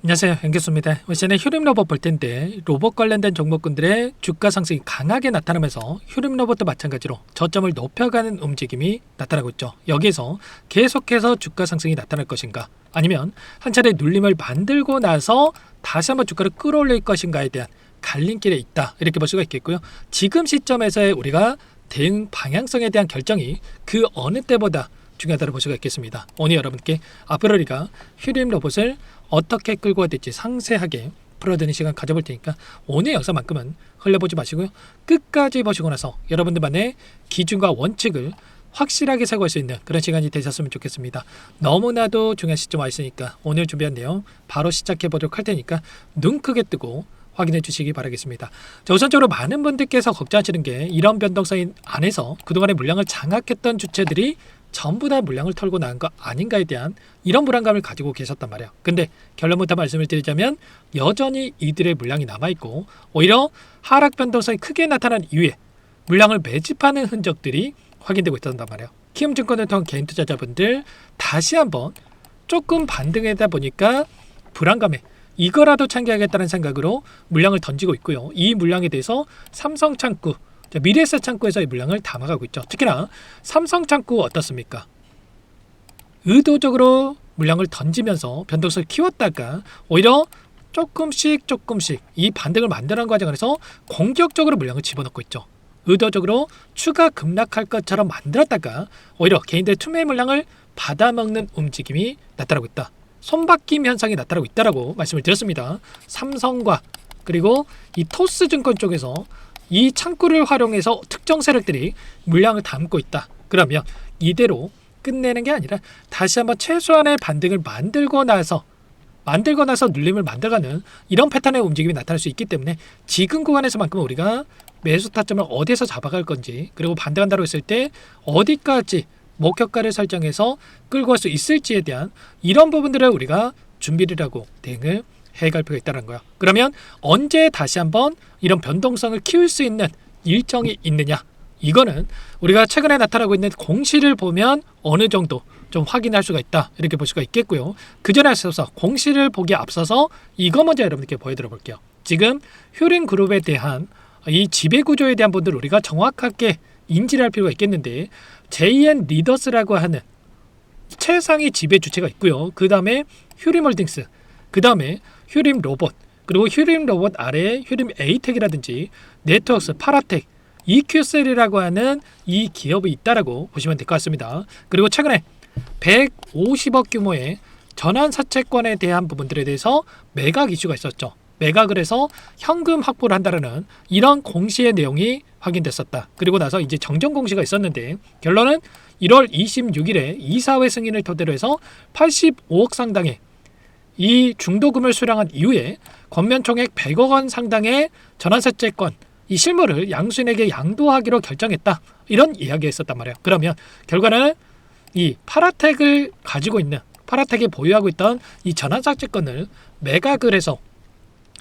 안녕하세요, 연기수입니다. 시간에 휴림 로봇 볼 텐데 로봇 관련된 종목군들의 주가 상승이 강하게 나타나면서 휴림 로봇도 마찬가지로 저점을 높여가는 움직임이 나타나고 있죠. 여기에서 계속해서 주가 상승이 나타날 것인가, 아니면 한 차례 눌림을 만들고 나서 다시 한번 주가를 끌어올릴 것인가에 대한 갈림길에 있다, 이렇게 볼 수가 있겠고요. 지금 시점에서의 우리가 대응 방향성에 대한 결정이 그 어느 때보다 중요하다고 볼 수가 있겠습니다. 오늘 여러분께 앞으로 우리가 휴림 로봇을 어떻게 끌고 가야 될지 상세하게 풀어드리는 시간 가져볼 테니까 오늘 영상만큼은 흘려보지 마시고요. 끝까지 보시고 나서 여러분들만의 기준과 원칙을 확실하게 세워갈 수 있는 그런 시간이 되셨으면 좋겠습니다. 너무나도 중요한 시점 와 있으니까 오늘 준비한 내용 바로 시작해 보도록 할 테니까 눈 크게 뜨고 확인해 주시기 바라겠습니다. 자, 우선적으로 많은 분들께서 걱정하시는 게 이런 변동성 안에서 그동안의 물량을 장악했던 주체들이 전부 다 물량을 털고 나간 거 아닌가에 대한 이런 불안감을 가지고 계셨단 말이에요. 근데 결론부터 말씀을 드리자면 여전히 이들의 물량이 남아있고, 오히려 하락 변동성이 크게 나타난 이후에 물량을 매집하는 흔적들이 확인되고 있단 말이에요. 키움증권을 통한 개인 투자자분들 다시 한번 조금 반등하다 보니까 불안감에 이거라도 챙겨야겠다는 생각으로 물량을 던지고 있고요. 이 물량에 대해서 삼성창구, 미래에셋 창구에서의 물량을 담아가고 있죠. 특히나 삼성창구 어떻습니까? 의도적으로 물량을 던지면서 변동성을 키웠다가 오히려 조금씩 이 반등을 만드는 과정 안에서 공격적으로 물량을 집어넣고 있죠. 의도적으로 추가 급락할 것처럼 만들었다가 오히려 개인들의 투매 물량을 받아먹는 움직임이 나타나고 있다. 손바뀜 현상이 나타나고 있다라고 말씀을 드렸습니다. 삼성과 그리고 이 토스증권 쪽에서 이 창구를 활용해서 특정 세력들이 물량을 담고 있다. 그러면 이대로 끝내는 게 아니라 다시 한번 최소한의 반등을 만들고 나서 눌림을 만들어가는 이런 패턴의 움직임이 나타날 수 있기 때문에 지금 구간에서만큼은 우리가 매수 타점을 어디서 잡아갈 건지, 그리고 반등한다고 했을 때 어디까지 목표가를 설정해서 끌고 갈 수 있을지에 대한 이런 부분들을 우리가 준비를 하고 대응을 해갈 필요가 있다는 거야. 그러면 언제 다시 한번 이런 변동성을 키울 수 있는 일정이 있느냐, 이거는 우리가 최근에 나타나고 있는 공시를 보면 어느 정도 좀 확인할 수가 있다, 이렇게 볼 수가 있겠고요. 그 전에 앞서서 공시를 보기에 앞서서 이거 먼저 여러분들께 보여드려 볼게요. 지금 휴림 그룹에 대한 이 지배구조에 대한 부분들 우리가 정확하게 인지를 할 필요가 있겠는데, JN 리더스라고 하는 최상위 지배 주체가 있고요. 그 다음에 휴림홀딩스, 그 다음에 휴림 로봇, 그리고 휴림 로봇 아래에 휴림 에이텍이라든지 네트워크스, 파라텍, EQ셀이라고 하는 이 기업이 있다라고 보시면 될 것 같습니다. 그리고 최근에 150억 규모의 전환사채권에 대한 부분들에 대해서 매각 이슈가 있었죠. 매각을 해서 현금 확보를 한다는 이런 공시의 내용이 확인됐었다. 그리고 나서 이제 정정 공시가 있었는데 결론은 1월 26일에 이사회 승인을 토대로 해서 85억 상당의 이 중도금을 수령한 이후에 권면 총액 100억 원 상당의 전환사채권 이 실물을 양수인에게 양도하기로 결정했다, 이런 이야기가 있었단 말이에요. 그러면 결과는 이 파라텍을 가지고 있는, 파라텍이 보유하고 있던 이 전환사채권을 매각을 해서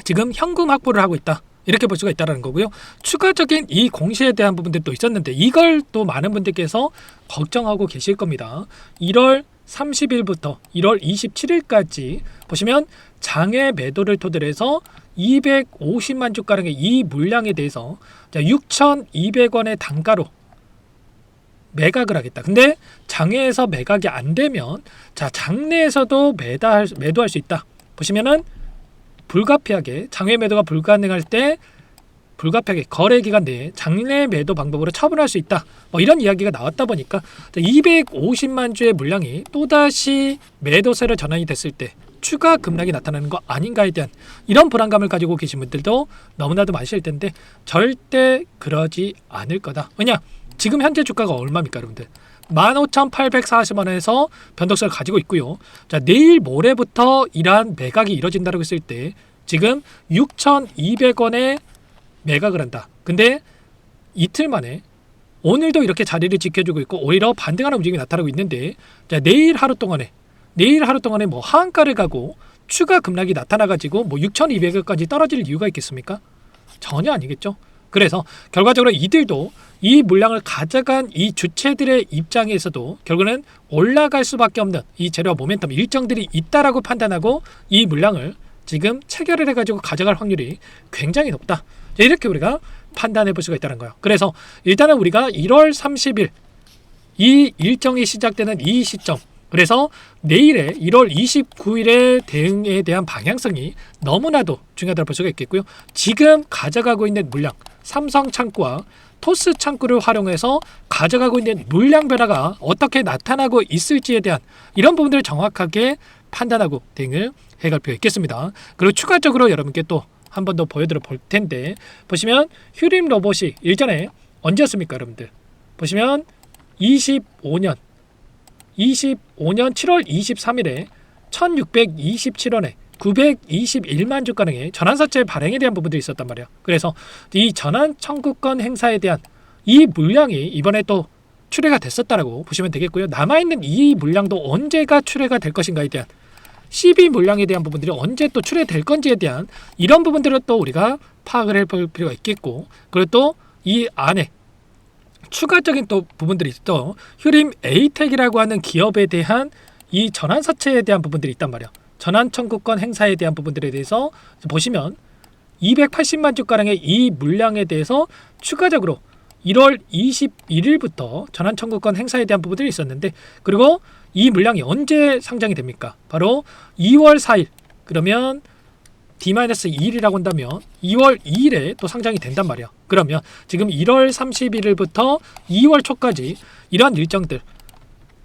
지금 현금 확보를 하고 있다, 이렇게 볼 수가 있다는 거고요. 추가적인 이 공시에 대한 부분들도 있었는데 이걸 또 많은 분들께서 걱정하고 계실 겁니다. 1월 30일부터 1월 27일까지 보시면 장외 매도를 토대로 해서 250만 주가량의 이 물량에 대해서 6,200원의 단가로 매각을 하겠다. 근데 장외에서 매각이 안 되면 장내에서도 매도할 수 있다. 보시면은 불가피하게 장외 매도가 불가능할 때 불가피하게 거래 기간 내에 장내 매도 방법으로 처분할 수 있다, 이런 이야기가 나왔다 보니까 250만 주의 물량이 또다시 매도세로 전환이 됐을 때 추가 급락이 나타나는 거 아닌가에 대한 이런 불안감을 가지고 계신 분들도 너무나도 많으실 텐데 절대 그러지 않을 거다. 왜냐? 지금 현재 주가가 얼마입니까, 여러분들? 15,840원에서 변동성을 가지고 있고요. 내일 모레부터 이러한 매각이 이뤄진다고 했을 때 지금 6,200원에 매각을 한다. 근데 이틀 만에 오늘도 이렇게 자리를 지켜주고 있고 오히려 반등하는 움직임이 나타나고 있는데, 내일 하루 동안에 뭐 하한가를 가고 추가 급락이 나타나가지고 뭐 6,200원까지 떨어질 이유가 있겠습니까? 전혀 아니겠죠. 그래서 결과적으로 이들도 이 물량을 가져간 이 주체들의 입장에서도 결국은 올라갈 수밖에 없는 이 재료 모멘텀 일정들이 있다라고 판단하고 이 물량을 지금 체결을 해가지고 가져갈 확률이 굉장히 높다. 이렇게 우리가 판단해 볼 수가 있다는 거예요. 그래서 일단은 우리가 1월 30일 이 일정이 시작되는 이 시점, 그래서 내일의 1월 29일의 대응에 대한 방향성이 너무나도 중요하다고 볼 수가 있겠고요. 지금 가져가고 있는 물량, 삼성 창구와 토스 창구를 활용해서 가져가고 있는 물량 변화가 어떻게 나타나고 있을지에 대한 이런 부분들을 정확하게 판단하고 대응을 해갈 필요가 있겠습니다. 그리고 추가적으로 여러분께 또 한 번 더 보여드려 볼 텐데, 보시면 휴림 로봇이 일전에 언제였습니까 여러분들? 보시면 25년 7월 23일에 1627원에 921만 주가량의 전환사채 발행에 대한 부분들이 있었단 말이에요. 그래서 이 전환 청구권 행사에 대한 이 물량이 이번에 또 출회가 됐었다라고 보시면 되겠고요. 남아있는 이 물량도 언제가 출회가 될 것인가에 대한 CB 물량에 대한 부분들이 언제 또 출회될 건지에 대한 이런 부분들을 또 우리가 파악을 해볼 필요가 있겠고, 그리고 또 이 안에 추가적인 또 부분들이 또 휴림 에이텍이라고 하는 기업에 대한 이 전환사채에 대한 부분들이 있단 말이에요. 전환 청구권 행사에 대한 부분들에 대해서 보시면 280만 주가량의 이 물량에 대해서 추가적으로 1월 21일부터 전환 청구권 행사에 대한 부분들이 있었는데, 그리고 이 물량이 언제 상장이 됩니까? 바로 2월 4일, 그러면 D-2일이라고 한다면 2월 2일에 또 상장이 된단 말이야. 그러면 지금 1월 31일부터 2월 초까지 이러한 일정들,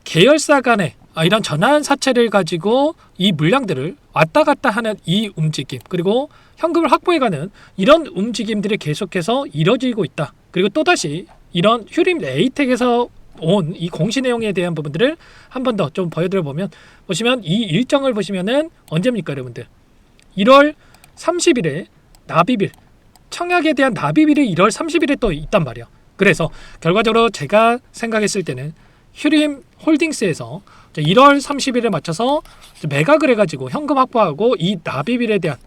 계열사 간의 이런 전환 사채를 가지고 이 물량들을 왔다 갔다 하는 이 움직임, 그리고 현금을 확보해가는 이런 움직임들이 계속해서 이뤄지고 있다. 그리고 또다시 이런 휴림 에이텍에서 온 이 공시 내용에 대한 부분들을 한 번 더 좀 보여드려 보면, 보시면 이 일정을 보시면은 언제입니까 여러분들? 1월 30일에 납입일, 청약에 대한 납입일이 1월 30일에 또 있단 말이에요. 그래서 결과적으로 제가 생각했을 때는 휴림 홀딩스에서 1월 30일에 맞춰서 매각을 해가지고 현금 확보하고 이 납입일에 대한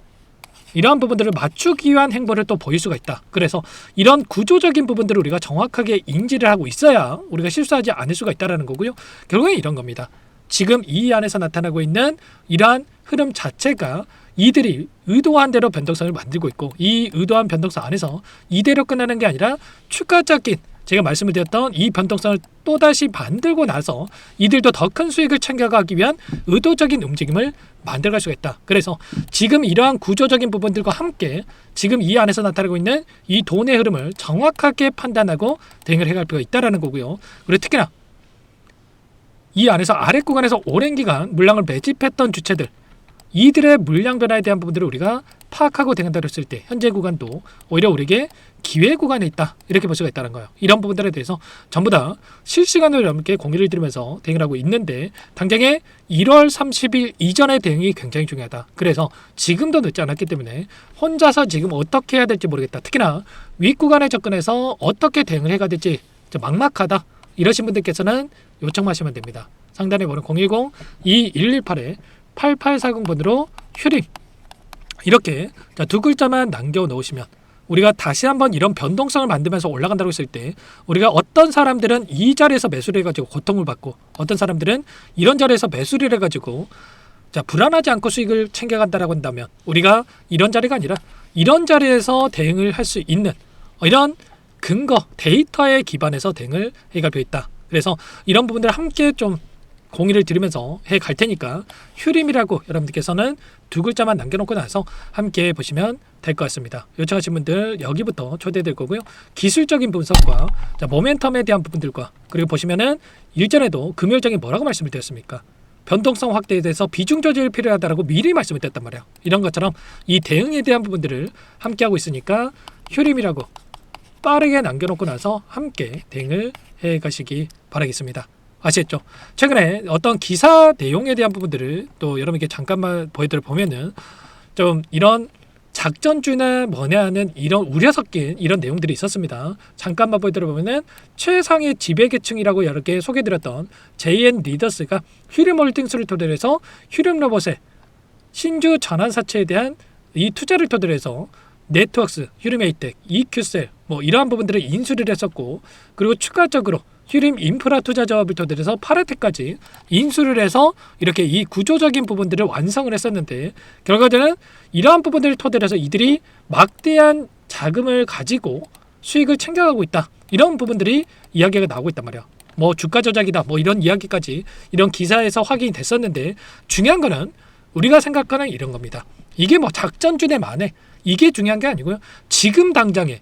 이러한 부분들을 맞추기 위한 행보를 또 보일 수가 있다. 그래서 이런 구조적인 부분들을 우리가 정확하게 인지를 하고 있어야 우리가 실수하지 않을 수가 있다는 거고요. 결국엔 이런 겁니다. 지금 이 안에서 나타나고 있는 이러한 흐름 자체가 이들이 의도한 대로 변동성을 만들고 있고, 이 의도한 변동성 안에서 이대로 끝나는 게 아니라 추가적인, 제가 말씀을 드렸던 이 변동성을 또다시 만들고 나서 이들도 더 큰 수익을 챙겨가기 위한 의도적인 움직임을 만들어갈 수가 있다. 그래서 지금 이러한 구조적인 부분들과 함께 지금 이 안에서 나타나고 있는 이 돈의 흐름을 정확하게 판단하고 대응을 해갈 필요가 있다는 거고요. 그리고 특히나 이 안에서 아래 구간에서 오랜 기간 물량을 매집했던 주체들, 이들의 물량 변화에 대한 부분들을 우리가 파악하고 대응한다고 했을 때 현재 구간도 오히려 우리에게 기회 구간에 있다, 이렇게 볼 수가 있다는 거예요. 이런 부분들에 대해서 전부 다 실시간으로 여러분께 공유를 드리면서 대응을 하고 있는데, 당장에 1월 30일 이전의 대응이 굉장히 중요하다. 그래서 지금도 늦지 않았기 때문에 혼자서 지금 어떻게 해야 될지 모르겠다, 특히나 윗구간에 접근해서 어떻게 대응을 해야 될지 막막하다, 이러신 분들께서는 요청하시면 됩니다. 상단에 보는 010-2118-8840번으로 휴림, 이렇게 두 글자만 남겨 놓으시면 우리가 다시 한번 이런 변동성을 만들면서 올라간다고 했을 때, 우리가 어떤 사람들은 이 자리에서 매수를 해가지고 고통을 받고, 어떤 사람들은 이런 자리에서 매수를 해가지고 불안하지 않고 수익을 챙겨간다라고 한다면, 우리가 이런 자리가 아니라 이런 자리에서 대응을 할 수 있는 이런 근거, 데이터에 기반해서 대응을 해갈 필요 있다. 그래서 이런 부분들을 함께 좀 공유를 드리면서 해갈 테니까 휴림이라고 여러분들께서는 두 글자만 남겨놓고 나서 함께 보시면 될 것 같습니다. 요청하신 분들 여기부터 초대될 거고요. 기술적인 분석과 모멘텀에 대한 부분들과, 그리고 보시면은 일전에도 금요일장에 뭐라고 말씀을 드렸습니까? 변동성 확대에 대해서 비중 조절이 필요하다라고 미리 말씀을 드렸단 말이에요. 이런 것처럼 이 대응에 대한 부분들을 함께 하고 있으니까 휴림이라고 빠르게 남겨놓고 나서 함께 대응을 해 가시기 바라겠습니다. 아시겠죠? 최근에 어떤 기사 내용에 대한 부분들을 또 여러분께 잠깐만 보여드려 보면은 좀 이런 작전주나 뭐냐 하는 이런 우려 섞인 이런 내용들이 있었습니다. 잠깐만 보여드려 보면은 최상의 지배계층이라고 여러 개 소개드렸던 JN 리더스가 휴림 홀딩스를 토대로 해서 휴림 로봇의 신주 전환사채에 대한 이 투자를 토대로 해서 네트워크스, 휴림 에이텍, EQ셀 이러한 부분들을 인수를 했었고, 그리고 추가적으로 휴림 인프라 투자조합을 토대로 해서 파레테까지 인수를 해서 이렇게 이 구조적인 부분들을 완성을 했었는데 결과적으로는 이러한 부분들을 토대로 해서 이들이 막대한 자금을 가지고 수익을 챙겨가고 있다. 이런 부분들이 이야기가 나오고 있단 말이야. 뭐 주가 조작이다. 뭐 이런 이야기까지 이런 기사에서 확인이 됐었는데 중요한 거는 우리가 생각하는 이런 겁니다. 이게 뭐 작전주내 만에 이게 중요한 게 아니고요. 지금 당장에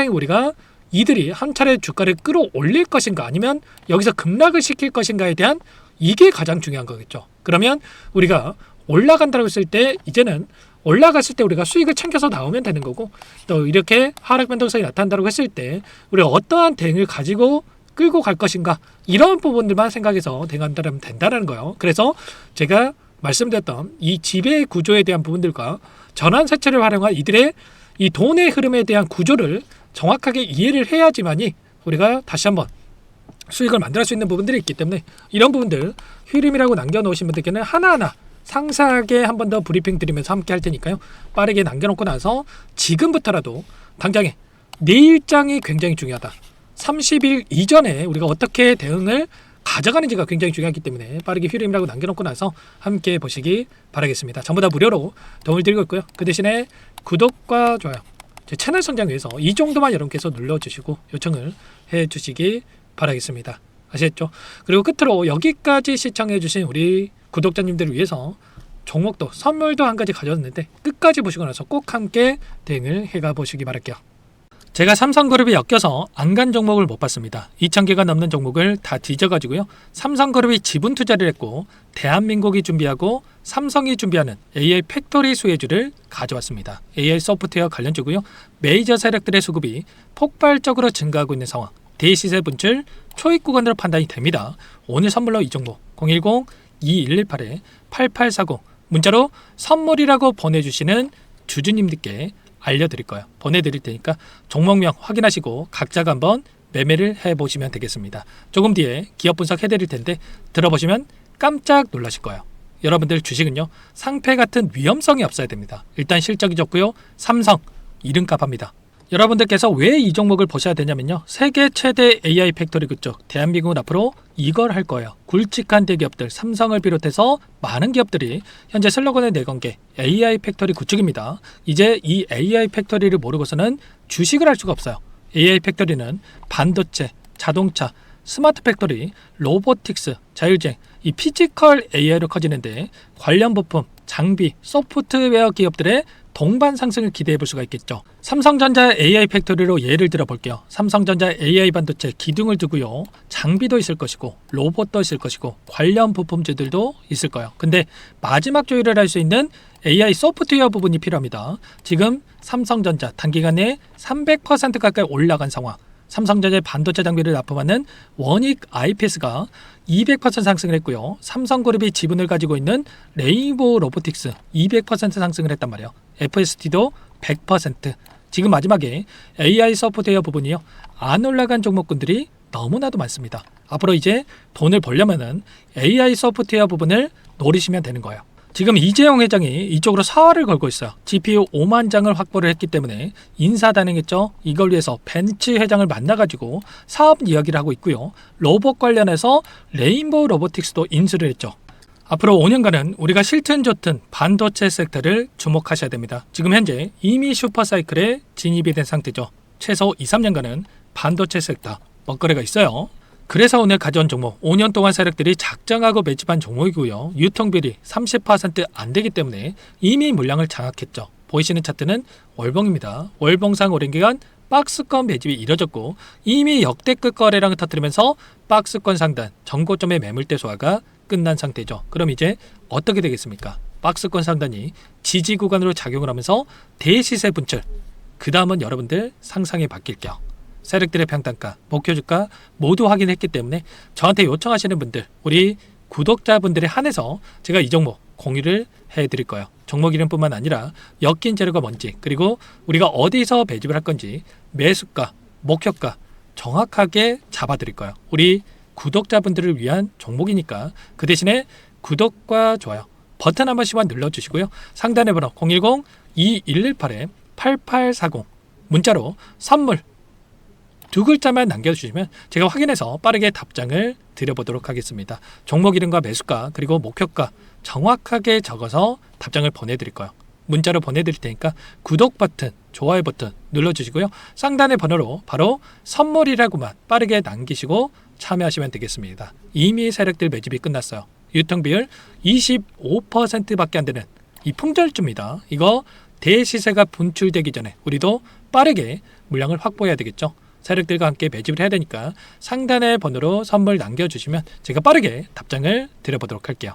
우리가 이들이 한 차례 주가를 끌어올릴 것인가 아니면 여기서 급락을 시킬 것인가에 대한 이게 가장 중요한 거겠죠. 그러면 우리가 올라간다고 했을 때 이제는 올라갔을 때 우리가 수익을 챙겨서 나오면 되는 거고 또 이렇게 하락 변동성이 나타난다고 했을 때 우리가 어떠한 대응을 가지고 끌고 갈 것인가 이런 부분들만 생각해서 대응한다면 된다는 거예요. 그래서 제가 말씀드렸던 이 지배 구조에 대한 부분들과 전환세체를 활용한 이들의 이 돈의 흐름에 대한 구조를 정확하게 이해를 해야지만이 우리가 다시 한번 수익을 만들 수 있는 부분들이 있기 때문에 이런 부분들 휴림이라고 남겨놓으신 분들께는 하나하나 상세하게 한 번 더 브리핑 드리면서 함께 할 테니까요. 빠르게 남겨놓고 나서 지금부터라도 당장에 내일장이 굉장히 중요하다. 30일 이전에 우리가 어떻게 대응을 가져가는지가 굉장히 중요하기 때문에 빠르게 휴림이라고 남겨놓고 나서 함께 보시기 바라겠습니다. 전부 다 무료로 도움을 드리고 있고요. 그 대신에 구독과 좋아요 제 채널 성장 위해서 이 정도만 여러분께서 눌러주시고 요청을 해주시기 바라겠습니다. 아시겠죠? 그리고 끝으로 여기까지 시청해주신 우리 구독자님들을 위해서 종목도 선물도 한 가지 가져왔는데 끝까지 보시고 나서 꼭 함께 대응을 해가 보시기 바랄게요. 제가 삼성그룹이 엮여서 안 간 종목을 못 봤습니다. 2,000개가 넘는 종목을 다 뒤져가지고요. 삼성그룹이 지분 투자를 했고 대한민국이 준비하고 삼성이 준비하는 AI 팩토리 수혜주를 가져왔습니다. AI 소프트웨어 관련주고요. 메이저 세력들의 수급이 폭발적으로 증가하고 있는 상황. 대시세 분출 초입 구간으로 판단이 됩니다. 오늘 선물로 이 종목 010-2118-8840 문자로 선물이라고 보내주시는 주주님들께 알려드릴 거예요. 보내드릴 테니까 종목명 확인하시고 각자가 한번 매매를 해보시면 되겠습니다. 조금 뒤에 기업 분석 해드릴 텐데 들어보시면 깜짝 놀라실 거예요. 여러분들 주식은요 상패 같은 위험성이 없어야 됩니다. 일단 실적이 좋고요. 삼성 이름값 합니다. 여러분들께서 왜 이 종목을 보셔야 되냐면요. 세계 최대 AI 팩토리 그쪽 대한민국은 앞으로 이걸 할 거예요. 굵직한 대기업들 삼성을 비롯해서 많은 기업들이 현재 슬로건을 내건 게 AI 팩토리 구축입니다. 이제 이 AI 팩토리를 모르고서는 주식을 할 수가 없어요. AI 팩토리는 반도체, 자동차, 스마트 팩토리, 로보틱스, 자율주행, 이 피지컬 AI로 커지는데 관련 부품, 장비, 소프트웨어 기업들의 동반 상승을 기대해 볼 수가 있겠죠. 삼성전자 AI 팩토리로 예를 들어 볼게요. 삼성전자 AI 반도체 기둥을 두고요. 장비도 있을 것이고 로봇도 있을 것이고 관련 부품주들도 있을 거예요. 근데 마지막 조율을 할 수 있는 AI 소프트웨어 부분이 필요합니다. 지금 삼성전자 단기간에 300% 가까이 올라간 상황. 삼성전자의 반도체 장비를 납품하는 원익 IPS가 200% 상승을 했고요. 삼성그룹이 지분을 가지고 있는 레인보우 로보틱스 200% 상승을 했단 말이에요. FST도 100%. 지금 마지막에 AI 소프트웨어 부분이요. 안 올라간 종목군들이 너무나도 많습니다. 앞으로 이제 돈을 벌려면은 AI 소프트웨어 부분을 노리시면 되는 거예요. 지금 이재용 회장이 이쪽으로 사활을 걸고 있어요. GPU 5만 장을 확보를 했기 때문에 인사단행했죠. 이걸 위해서 벤츠 회장을 만나가지고 사업 이야기를 하고 있고요. 로봇 관련해서 레인보우 로보틱스도 인수를 했죠. 앞으로 5년간은 우리가 싫든 좋든 반도체 섹터를 주목하셔야 됩니다. 지금 현재 이미 슈퍼사이클에 진입이 된 상태죠. 최소 2-3년간은 반도체 섹터 먹거리가 있어요. 그래서 오늘 가져온 종목 5년 동안 세력들이 작정하고 매집한 종목이고요. 유통비율이 30% 안 되기 때문에 이미 물량을 장악했죠. 보이시는 차트는 월봉입니다. 월봉상 오랜 기간 박스권 매집이 이뤄졌고 이미 역대급 거래량을 터뜨리면서 박스권 상단 전고점의 매물대 소화가 끝난 상태죠. 그럼 이제 어떻게 되겠습니까? 박스권 상단이 지지 구간으로 작용을 하면서 대시세 분출. 그 다음은 여러분들 상상에 바뀔게요. 세력들의 평단가, 목표주가 모두 확인했기 때문에 저한테 요청하시는 분들, 우리 구독자분들에 한해서 제가 이 종목 공유를 해드릴 거예요. 종목 이름뿐만 아니라 엮인 재료가 뭔지, 그리고 우리가 어디서 매집을 할 건지 매수가, 목표가 정확하게 잡아드릴 거예요. 우리 구독자분들을 위한 종목이니까 그 대신에 구독과 좋아요 버튼 한 번씩만 눌러주시고요. 상단의 번호 010-2118-8840 문자로 선물 두 글자만 남겨주시면 제가 확인해서 빠르게 답장을 드려보도록 하겠습니다. 종목 이름과 매수가 그리고 목표가 정확하게 적어서 답장을 보내드릴 거예요. 문자로 보내드릴 테니까 구독 버튼, 좋아요 버튼 눌러주시고요. 상단의 번호로 바로 선물이라고만 빠르게 남기시고 참여하시면 되겠습니다. 이미 세력들 매집이 끝났어요. 유통비율 25%밖에 안 되는 이 풍절주입니다. 이거 대시세가 분출되기 전에 우리도 빠르게 물량을 확보해야 되겠죠. 세력들과 함께 매집을 해야 되니까 상단의 번호로 선물 남겨주시면 제가 빠르게 답장을 드려보도록 할게요.